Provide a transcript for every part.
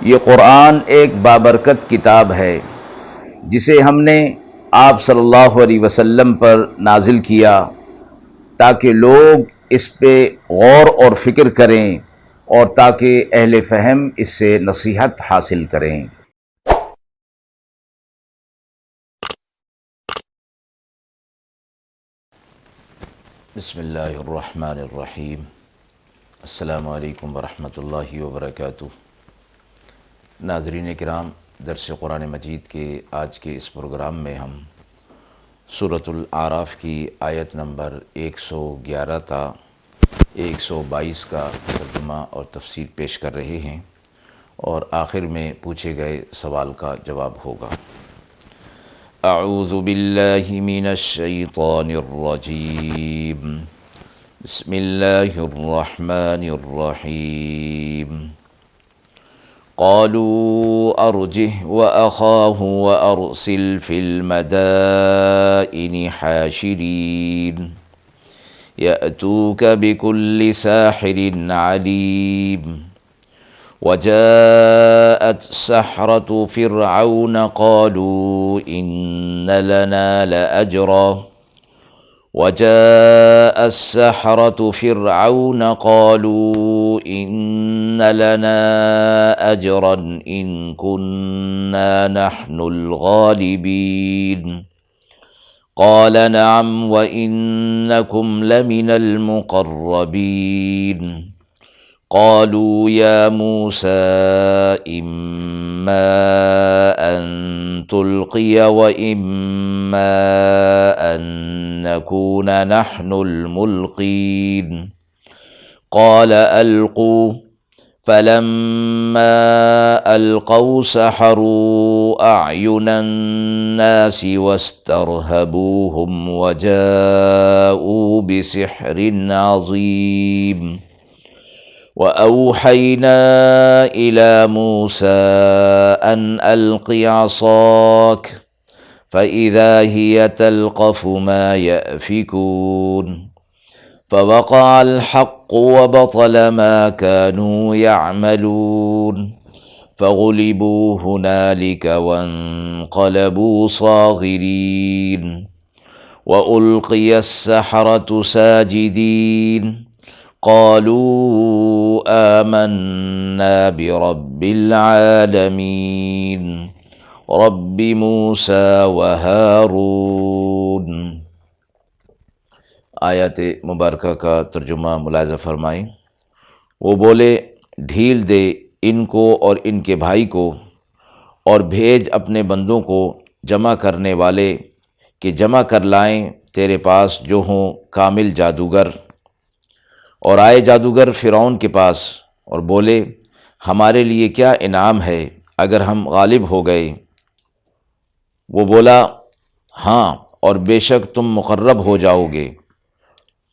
یہ قرآن ایک بابرکت کتاب ہے جسے ہم نے آپ صلی اللہ علیہ وسلم پر نازل کیا تاکہ لوگ اس پہ غور اور فکر کریں اور تاکہ اہل فہم اس سے نصیحت حاصل کریں۔ بسم اللہ الرحمن الرحیم۔ السلام علیکم ورحمۃ اللہ وبرکاتہ۔ ناظرین کرام، درس قرآن مجید کے آج کے اس پروگرام میں ہم سورۃ الاعراف کی آیت نمبر 111 تا 122 کا ترجمہ اور تفسیر پیش کر رہے ہیں، اور آخر میں پوچھے گئے سوال کا جواب ہوگا۔ اعوذ باللہ من الشیطان الرجیم، بسم اللہ الرحمن الرحیم۔ قالوا ارجه وأخاه وأرسل في المدائن حاشرين يأتوك بكل ساحر عليم وجاءت سحرة فرعون قالوا إن لنا لأجرا وجاء السحرة فرعون قالوا إن لنا أجرا إن كنا نحن الغالبين قال نعم وإنكم لمن المقربين قالوا يا موسى إما أن تلقي وإما أن نكون نحن الملقين قال ألقوا فلما ألقوا سحروا أعين الناس واسترهبوهم وجاءوا بسحر عظيم وأوحينا إلى موسى أن ألق عصاك فإذا هي تلقف ما يأفكون فوقع الحق وبطل ما كانوا يعملون فغلبوا هنالك وانقلبوا صاغرين وألقي السحرة ساجدين قالوا آمنا برب العالمين رب موسى وهارون۔ آیات مبارکہ کا ترجمہ ملاحظہ فرمائیں۔ وہ بولے، ڈھیل دے ان کو اور ان کے بھائی کو، اور بھیج اپنے بندوں کو جمع کرنے والے کہ جمع کر لائیں تیرے پاس جو ہوں کامل جادوگر۔ اور آئے جادوگر فرعون کے پاس اور بولے، ہمارے لیے کیا انعام ہے اگر ہم غالب ہو گئے؟ وہ بولا، ہاں، اور بے شک تم مقرب ہو جاؤ گے۔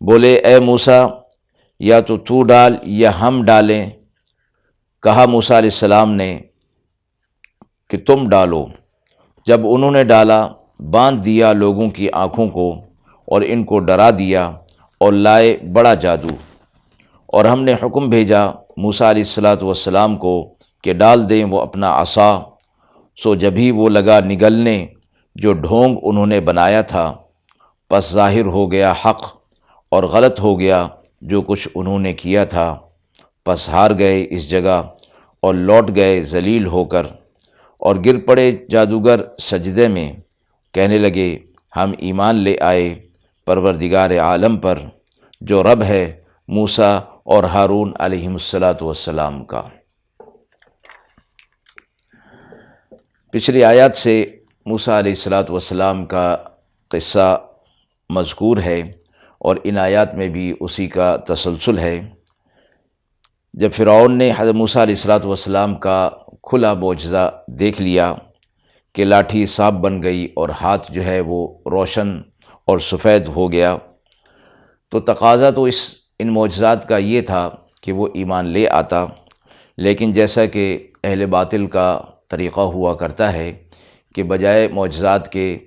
بولے، اے موسیٰ، یا تو ڈال یا ہم ڈالیں۔ کہا موسیٰ علیہ السلام نے کہ تم ڈالو۔ جب انہوں نے ڈالا، باندھ دیا لوگوں کی آنکھوں کو اور ان کو ڈرا دیا، اور لائے بڑا جادو۔ اور ہم نے حکم بھیجا موسیٰ علیہ السلام کو کہ ڈال دیں وہ اپنا عصا، سو جبھی وہ لگا نگلنے جو ڈھونگ انہوں نے بنایا تھا، پس ظاہر ہو گیا حق اور غلط ہو گیا جو کچھ انہوں نے کیا تھا، پس ہار گئے اس جگہ اور لوٹ گئے ذلیل ہو کر، اور گر پڑے جادوگر سجدے میں، کہنے لگے، ہم ایمان لے آئے پروردگار عالم پر جو رب ہے موسیٰ اور ہارون علیہم السلام کا۔ پچھلی آیات سے موسیٰ علیہ السلام کا قصہ مذکور ہے، اور ان آیات میں بھی اسی کا تسلسل ہے۔ جب فرعون نے حضرت موسیٰ علیہ السلام کا کھلا معجزہ دیکھ لیا کہ لاٹھی سانپ بن گئی اور ہاتھ جو ہے وہ روشن اور سفید ہو گیا، تو تقاضا تو ان معجزات کا یہ تھا کہ وہ ایمان لے آتا، لیکن جیسا کہ اہل باطل کا طریقہ ہوا کرتا ہے کہ بجائے معجزات کے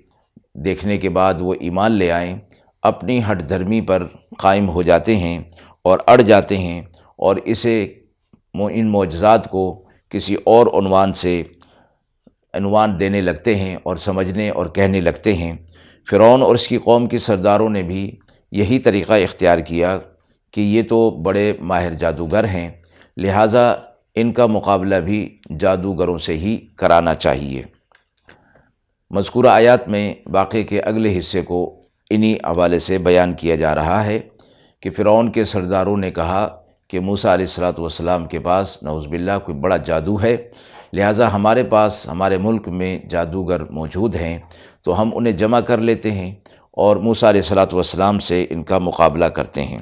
دیکھنے کے بعد وہ ایمان لے آئیں، اپنی ہٹ دھرمی پر قائم ہو جاتے ہیں اور اڑ جاتے ہیں، اور ان معجزات کو کسی اور عنوان دینے لگتے ہیں اور سمجھنے اور کہنے لگتے ہیں۔ فرعون اور اس کی قوم کے سرداروں نے بھی یہی طریقہ اختیار کیا کہ یہ تو بڑے ماہر جادوگر ہیں، لہٰذا ان کا مقابلہ بھی جادوگروں سے ہی کرانا چاہیے۔ مذکورہ آیات میں واقعے کے اگلے حصے کو انہی حوالے سے بیان کیا جا رہا ہے کہ فرعون کے سرداروں نے کہا کہ موسیٰ علیہ السلام کے پاس نعوذ باللہ کوئی بڑا جادو ہے، لہٰذا ہمارے پاس ہمارے ملک میں جادوگر موجود ہیں تو ہم انہیں جمع کر لیتے ہیں اور موسیٰ علیہ السلام سے ان کا مقابلہ کرتے ہیں۔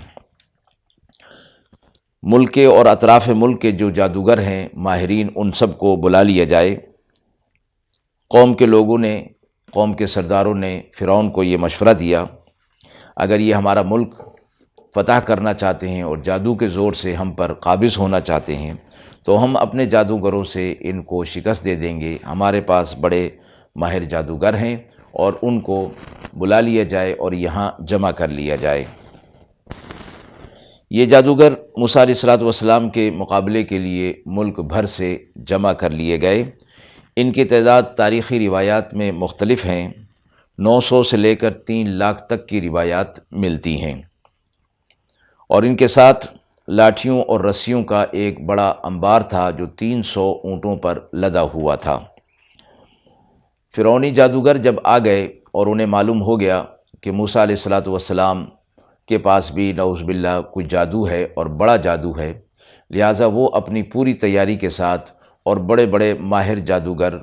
ملک کے اور اطراف ملک کے جو جادوگر ہیں ماہرین، ان سب کو بلا لیا جائے۔ قوم کے سرداروں نے فرعون کو یہ مشورہ دیا، اگر یہ ہمارا ملک فتح کرنا چاہتے ہیں اور جادو کے زور سے ہم پر قابض ہونا چاہتے ہیں تو ہم اپنے جادوگروں سے ان کو شکست دے دیں گے۔ ہمارے پاس بڑے ماہر جادوگر ہیں اور ان کو بلا لیا جائے اور یہاں جمع کر لیا جائے۔ یہ جادوگر موسیٰ علیہ السلام کے مقابلے کے لیے ملک بھر سے جمع کر لیے گئے۔ ان کی تعداد تاریخی روایات میں مختلف ہیں، 900 سے لے کر 3 لاکھ تک کی روایات ملتی ہیں، اور ان کے ساتھ لاٹھیوں اور رسیوں کا ایک بڑا انبار تھا جو 300 اونٹوں پر لدا ہوا تھا۔ فرعونی جادوگر جب آ گئے اور انہیں معلوم ہو گیا کہ موسیٰ علیہ السلام کے پاس بھی نعوذ باللہ کوئی جادو ہے اور بڑا جادو ہے، لہٰذا وہ اپنی پوری تیاری کے ساتھ اور بڑے بڑے ماہر جادوگر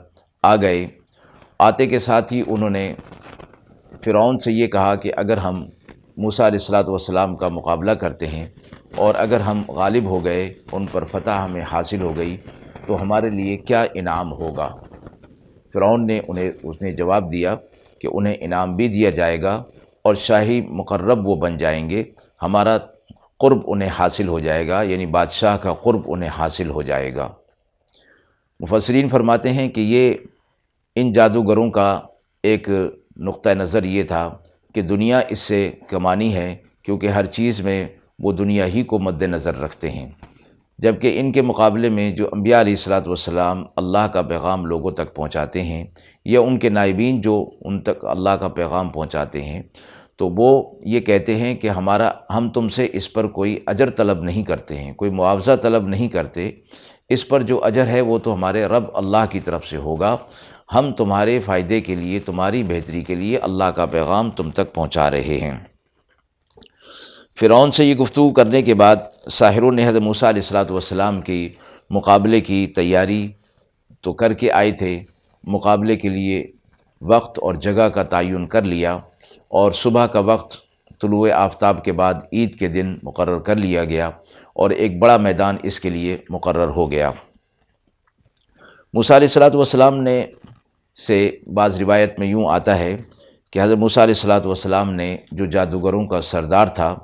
آ گئے۔ آتے کے ساتھ ہی انہوں نے فرعون سے یہ کہا کہ اگر ہم موسیٰ علیہ السلام کا مقابلہ کرتے ہیں اور اگر ہم غالب ہو گئے، ان پر فتح ہمیں حاصل ہو گئی تو ہمارے لیے کیا انعام ہوگا؟ فرعون نے اس نے جواب دیا کہ انہیں انعام بھی دیا جائے گا اور شاہی مقرب وہ بن جائیں گے، ہمارا قرب انہیں حاصل ہو جائے گا، یعنی بادشاہ کا قرب انہیں حاصل ہو جائے گا۔ مفسرین فرماتے ہیں کہ یہ ان جادوگروں کا ایک نقطہ نظر یہ تھا کہ دنیا اس سے کمانی ہے، کیونکہ ہر چیز میں وہ دنیا ہی کو مد نظر رکھتے ہیں، جبکہ ان کے مقابلے میں جو انبیاء علیہ السلام اللہ کا پیغام لوگوں تک پہنچاتے ہیں یا ان کے نائبین جو ان تک اللہ کا پیغام پہنچاتے ہیں، تو وہ یہ کہتے ہیں کہ ہم تم سے اس پر کوئی اجر طلب نہیں کرتے ہیں، کوئی معاوضہ طلب نہیں کرتے، اس پر جو اجر ہے وہ تو ہمارے رب اللہ کی طرف سے ہوگا، ہم تمہارے فائدے کے لیے، تمہاری بہتری کے لیے اللہ کا پیغام تم تک پہنچا رہے ہیں۔ فرعون سے یہ گفتگو کرنے کے بعد ساحروں نے حضرت موسیٰ علیہ السلام کی مقابلے کی تیاری تو کر کے آئے تھے، مقابلے کے لیے وقت اور جگہ کا تعین کر لیا، اور صبح کا وقت طلوع آفتاب کے بعد عید کے دن مقرر کر لیا گیا اور ایک بڑا میدان اس کے لیے مقرر ہو گیا۔ موسیٰ علیہ السلام نے سے بعض روایت میں یوں آتا ہے کہ حضرت موسیٰ علیہ السلام نے جو جادوگروں کا سردار تھا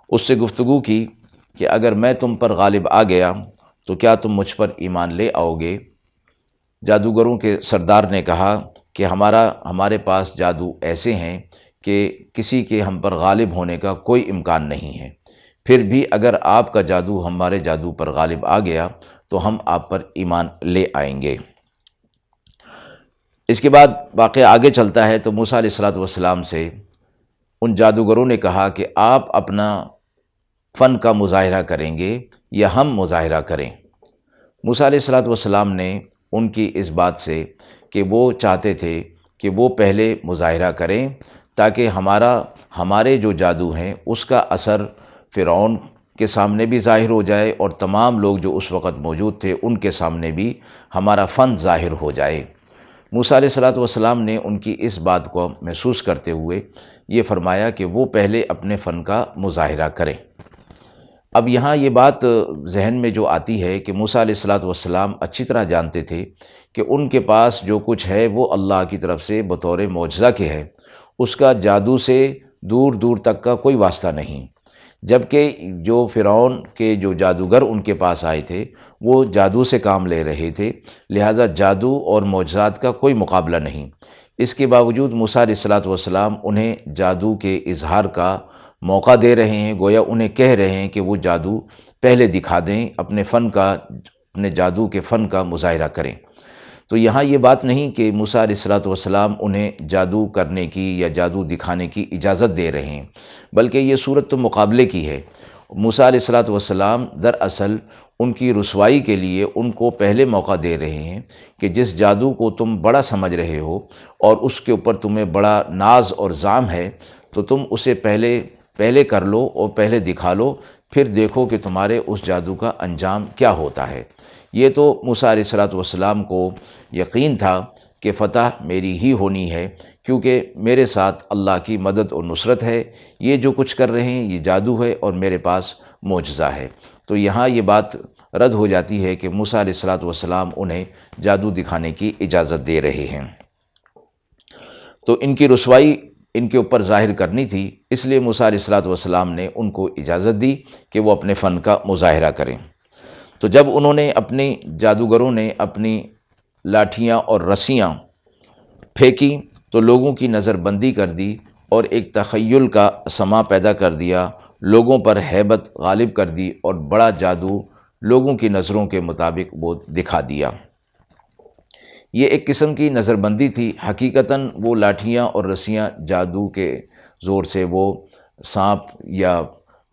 اس سے گفتگو کی کہ اگر میں تم پر غالب آ گیا تو کیا تم مجھ پر ایمان لے آؤ گے؟ جادوگروں کے سردار نے کہا کہ ہمارے پاس جادو ایسے ہیں کہ کسی کے ہم پر غالب ہونے کا کوئی امکان نہیں ہے، پھر بھی اگر آپ کا جادو ہمارے جادو پر غالب آ گیا تو ہم آپ پر ایمان لے آئیں گے۔ اس کے بعد واقعہ آگے چلتا ہے تو موسیٰ علیہ السلام سے ان جادوگروں نے کہا کہ آپ اپنا فن کا مظاہرہ کریں گے یا ہم مظاہرہ کریں؟ موسیٰ علیہ السلام نے ان کی اس بات سے کہ وہ چاہتے تھے کہ وہ پہلے مظاہرہ کریں تاکہ ہمارے جو جادو ہیں اس کا اثر فرعون کے سامنے بھی ظاہر ہو جائے اور تمام لوگ جو اس وقت موجود تھے ان کے سامنے بھی ہمارا فن ظاہر ہو جائے۔ موسیٰ علیہ السلام نے ان کی اس بات کو محسوس کرتے ہوئے یہ فرمایا کہ وہ پہلے اپنے فن کا مظاہرہ کریں۔ اب یہاں یہ بات ذہن میں جو آتی ہے کہ موسیٰ علیہ السلام اچھی طرح جانتے تھے کہ ان کے پاس جو کچھ ہے وہ اللہ کی طرف سے بطور معجزہ کے ہے، اس کا جادو سے دور دور تک کا کوئی واسطہ نہیں، جبکہ جو فرعون کے جو جادوگر ان کے پاس آئے تھے وہ جادو سے کام لے رہے تھے، لہٰذا جادو اور معجزات کا کوئی مقابلہ نہیں۔ اس کے باوجود موسیٰ علیہ السلام انہیں جادو کے اظہار کا موقع دے رہے ہیں، گویا انہیں کہہ رہے ہیں کہ وہ جادو پہلے دکھا دیں، اپنے فن کا اپنے جادو کے فن کا مظاہرہ کریں۔ تو یہاں یہ بات نہیں کہ موسیٰ علیہ الصلوۃ والسلام انہیں جادو کرنے کی یا جادو دکھانے کی اجازت دے رہے ہیں، بلکہ یہ صورت تو مقابلے کی ہے۔ موسیٰ علیہ الصلوۃ والسلام دراصل ان کی رسوائی کے لیے ان کو پہلے موقع دے رہے ہیں کہ جس جادو کو تم بڑا سمجھ رہے ہو اور اس کے اوپر تمہیں بڑا ناز اور زعم ہے، تو تم اسے پہلے کر لو اور پہلے دکھا لو، پھر دیکھو کہ تمہارے اس جادو کا انجام کیا ہوتا ہے۔ یہ تو موسیٰ علیہ الصلوۃ والسلام کو یقین تھا کہ فتح میری ہی ہونی ہے، کیونکہ میرے ساتھ اللہ کی مدد اور نصرت ہے، یہ جو کچھ کر رہے ہیں یہ جادو ہے اور میرے پاس معجزہ ہے۔ تو یہاں یہ بات رد ہو جاتی ہے کہ موسیٰ علیہ الصلوۃ والسلام انہیں جادو دکھانے کی اجازت دے رہے ہیں۔ تو ان کی رسوائی ان کے اوپر ظاہر کرنی تھی، اس لیے موسیٰ علیہ الصلوۃ والسلام نے ان کو اجازت دی کہ وہ اپنے فن کا مظاہرہ کریں۔ تو جب انہوں نے جادوگروں نے اپنی لاٹھیاں اور رسیاں پھینکی تو لوگوں کی نظر بندی کر دی اور ایک تخیل کا سما پیدا کر دیا، لوگوں پر ہیبت غالب کر دی اور بڑا جادو لوگوں کی نظروں کے مطابق وہ دکھا دیا۔ یہ ایک قسم کی نظر بندی تھی، حقیقتاً وہ لاٹھیاں اور رسیاں جادو کے زور سے وہ سانپ یا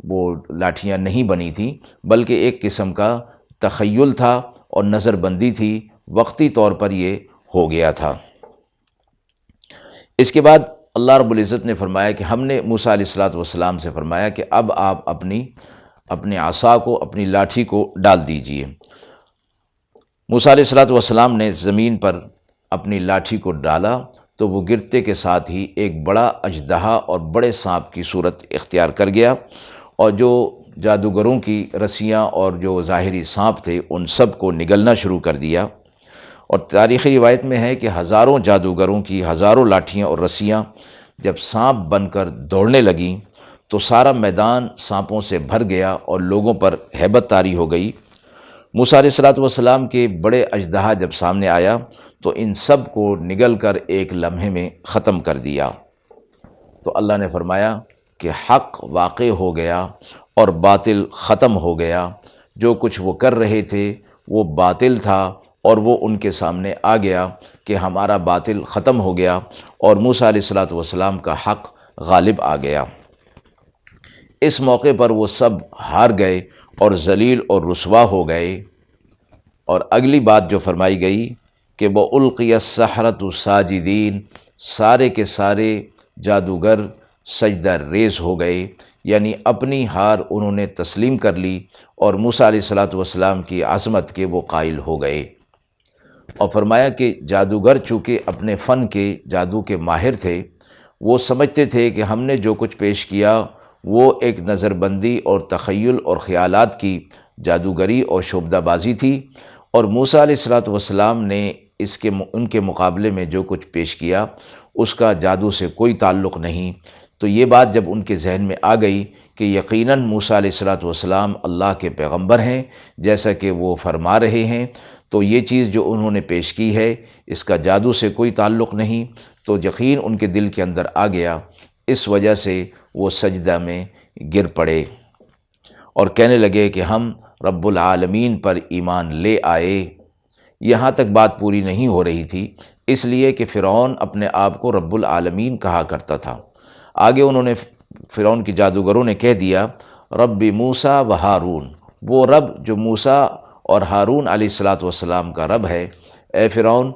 وہ لاٹھیاں نہیں بنی تھیں، بلکہ ایک قسم کا تخیل تھا اور نظر بندی تھی، وقتی طور پر یہ ہو گیا تھا۔ اس کے بعد اللہ رب العزت نے فرمایا کہ ہم نے موسیٰ علیہ الصلوۃ والسلام سے فرمایا کہ اب آپ اپنے عصا کو، اپنی لاٹھی کو ڈال دیجئے۔ موسیٰ علیہ الصلوۃ والسلام نے زمین پر اپنی لاٹھی کو ڈالا تو وہ گرتے کے ساتھ ہی ایک بڑا اژدہا اور بڑے سانپ کی صورت اختیار کر گیا، اور جو جادوگروں کی رسیاں اور جو ظاہری سانپ تھے ان سب کو نگلنا شروع کر دیا۔ اور تاریخی روایت میں ہے کہ ہزاروں جادوگروں کی ہزاروں لاٹھیاں اور رسیاں جب سانپ بن کر دوڑنے لگیں تو سارا میدان سانپوں سے بھر گیا اور لوگوں پر ہیبت طاری ہو گئی۔ موسیٰ علیہ الصلوۃ والسلام کے بڑے اژدہا جب سامنے آیا تو ان سب کو نگل کر ایک لمحے میں ختم کر دیا۔ تو اللہ نے فرمایا کہ حق واقع ہو گیا اور باطل ختم ہو گیا، جو کچھ وہ کر رہے تھے وہ باطل تھا اور وہ ان کے سامنے آ گیا کہ ہمارا باطل ختم ہو گیا اور موسیٰ علیہ الصلوۃ والسلام کا حق غالب آ گیا۔ اس موقع پر وہ سب ہار گئے اور ذلیل اور رسوا ہو گئے۔ اور اگلی بات جو فرمائی گئی کہ وَأُلْقِيَ السَّحَرَةُ سَاجِدِينَ، سارے کے سارے جادوگر سجدہ ریز ہو گئے، یعنی اپنی ہار انہوں نے تسلیم کر لی اور موسیٰ علیہ الصلوۃ والسلام کی عظمت کے وہ قائل ہو گئے۔ اور فرمایا کہ جادوگر چونکہ اپنے فن کے جادو کے ماہر تھے، وہ سمجھتے تھے کہ ہم نے جو کچھ پیش کیا وہ ایک نظر بندی اور تخیل اور خیالات کی جادوگری اور شعبدہ بازی تھی، اور موسیٰ علیہ الصلوۃ والسلام نے ان کے مقابلے میں جو کچھ پیش کیا اس کا جادو سے کوئی تعلق نہیں۔ تو یہ بات جب ان کے ذہن میں آ گئی کہ یقیناً موسیٰ علیہ الصلوۃ والسلام اللہ کے پیغمبر ہیں جیسا کہ وہ فرما رہے ہیں، تو یہ چیز جو انہوں نے پیش کی ہے اس کا جادو سے کوئی تعلق نہیں، تو یقین ان کے دل کے اندر آ گیا۔ اس وجہ سے وہ سجدہ میں گر پڑے اور کہنے لگے کہ ہم رب العالمین پر ایمان لے آئے۔ یہاں تک بات پوری نہیں ہو رہی تھی، اس لیے کہ فرعون اپنے آپ کو رب العالمین کہا کرتا تھا۔ آگے انہوں نے فرعون کی جادوگروں نے کہہ دیا رب موسیٰ و ہارون، وہ رب جو موسیٰ اور ہارون علیہ الصلوۃ والسلام کا رب ہے۔ اے فرعون،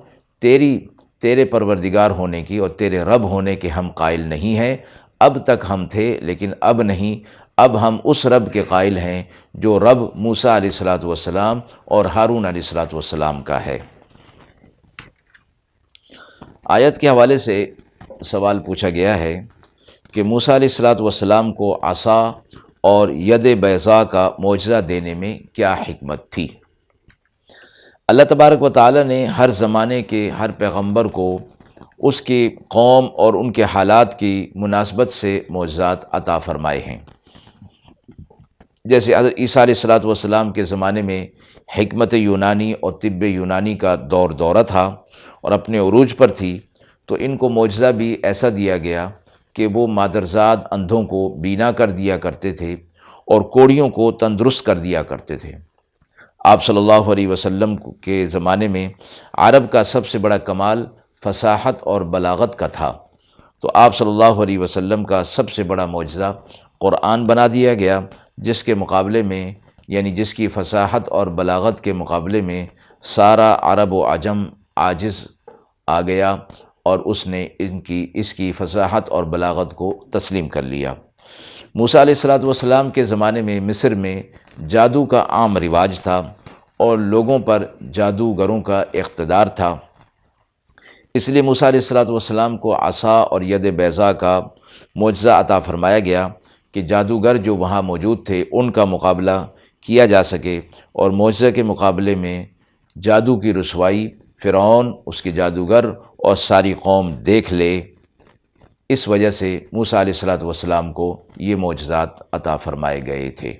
تیرے پروردگار ہونے کی اور تیرے رب ہونے کے ہم قائل نہیں ہیں، اب تک ہم تھے لیکن اب نہیں، اب ہم اس رب کے قائل ہیں جو رب موسیٰ علیہ الصلوۃ والسلام اور ہارون علیہ الصلوۃ والسلام کا ہے۔ آیت کے حوالے سے سوال پوچھا گیا ہے کہ موسیٰ علیہ الصلوۃ والسلام کو عصا اور ید بیضاء کا معجزہ دینے میں کیا حکمت تھی؟ اللہ تبارک و تعالی نے ہر زمانے کے ہر پیغمبر کو اس کی قوم اور ان کے حالات کی مناسبت سے معجزات عطا فرمائے ہیں۔ جیسے حضرت عیسیٰ علیہ الصلوۃ والسلام کے زمانے میں حکمت یونانی اور طب یونانی کا دورہ تھا اور اپنے عروج پر تھی، تو ان کو معجزہ بھی ایسا دیا گیا کہ وہ مادرزاد اندھوں کو بینا کر دیا کرتے تھے اور کوڑیوں کو تندرست کر دیا کرتے تھے۔ آپ صلی اللہ علیہ وسلم کے زمانے میں عرب کا سب سے بڑا کمال فصاحت اور بلاغت کا تھا، تو آپ صلی اللہ علیہ وسلم کا سب سے بڑا معجزہ قرآن بنا دیا گیا، جس کے مقابلے میں یعنی جس کی فصاحت اور بلاغت کے مقابلے میں سارا عرب و عجم عاجز آ گیا، اور اس نے اس کی فصاحت اور بلاغت کو تسلیم کر لیا۔ موسیٰ علیہ السلام کے زمانے میں مصر میں جادو کا عام رواج تھا اور لوگوں پر جادوگروں کا اقتدار تھا، اس لیے موسیٰ علیہ السلام کو عصا اور ید بیضاء کا معجزہ عطا فرمایا گیا کہ جادوگر جو وہاں موجود تھے ان کا مقابلہ کیا جا سکے، اور معجزے کے مقابلے میں جادو کی رسوائی فرعون، اس کے جادوگر اور ساری قوم دیکھ لے۔ اس وجہ سے موسیٰ علیہ السلام کو یہ معجزات عطا فرمائے گئے تھے۔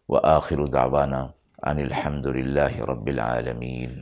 وآخر دعوانا ان الحمد للہ رب العالمین۔